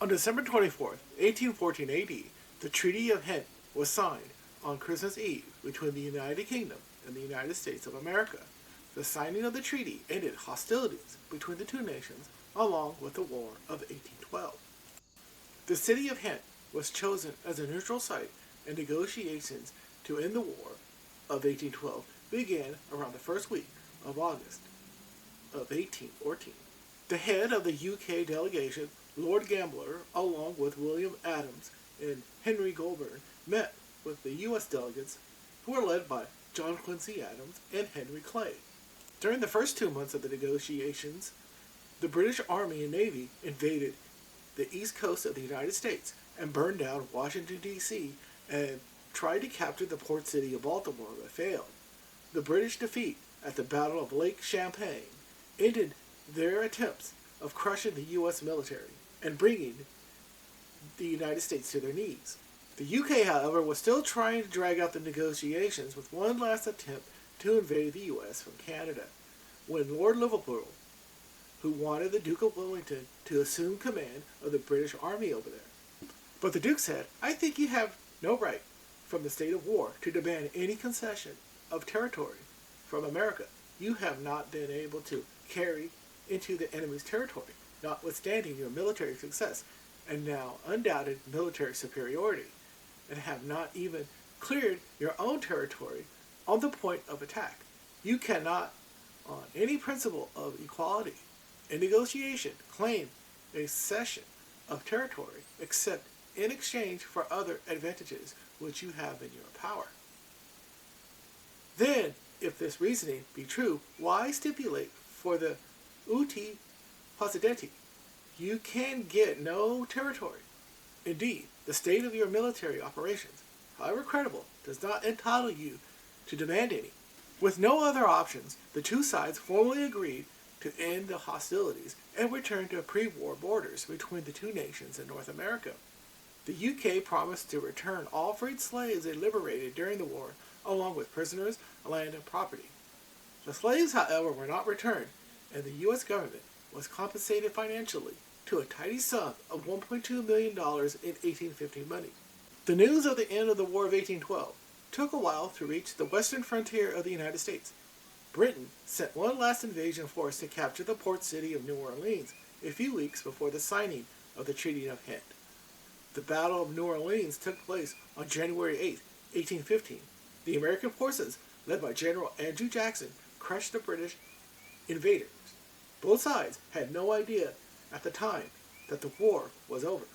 On December 24th, 1814 AD, the Treaty of Ghent was signed on Christmas Eve between the United Kingdom and the United States of America. The signing of the treaty ended hostilities between the two nations along with the War of 1812. The city of Ghent was chosen as a neutral site, and negotiations to end the War of 1812 began around the first week of August of 1814. The head of the UK delegation, Lord Gambler, along with William Adams and Henry Goulburn, met with the U.S. delegates, who were led by John Quincy Adams and Henry Clay. During the first 2 months of the negotiations, the British Army and Navy invaded the east coast of the United States and burned down Washington, D.C., and tried to capture the port city of Baltimore, but failed. The British defeat at the Battle of Lake Champlain ended their attempts of crushing the U.S. military and bringing the United States to their knees. The UK, however, was still trying to drag out the negotiations with one last attempt to invade the U.S. from Canada, when Lord Liverpool, who wanted the Duke of Wellington to assume command of the British Army over there. But the Duke said, "I think you have no right, from the state of war, to demand any concession of territory from America. You have not been able to carry into the enemy's territory, notwithstanding your military success and now undoubted military superiority, and have not even cleared your own territory on the point of attack. You cannot, on any principle of equality in negotiation, claim a cession of territory except in exchange for other advantages which you have in your power. Then, if this reasoning be true, why stipulate for the uti possidendi? You can get no territory. Indeed, the state of your military operations, however credible, does not entitle you to demand any." With no other options, the two sides formally agreed to end the hostilities and return to pre-war borders between the two nations in North America. The UK promised to return all freed slaves it liberated during the war, along with prisoners, land, and property. The slaves, however, were not returned, and the U.S. government was compensated financially to a tidy sum of $1.2 million in 1850 money. The news of the end of the War of 1812 took a while to reach the western frontier of the United States. Britain sent one last invasion force to capture the port city of New Orleans a few weeks before the signing of the Treaty of Ghent. The Battle of New Orleans took place on January 8, 1815. The American forces, led by General Andrew Jackson, crushed the British invaders. Both sides had no idea at the time that the war was over.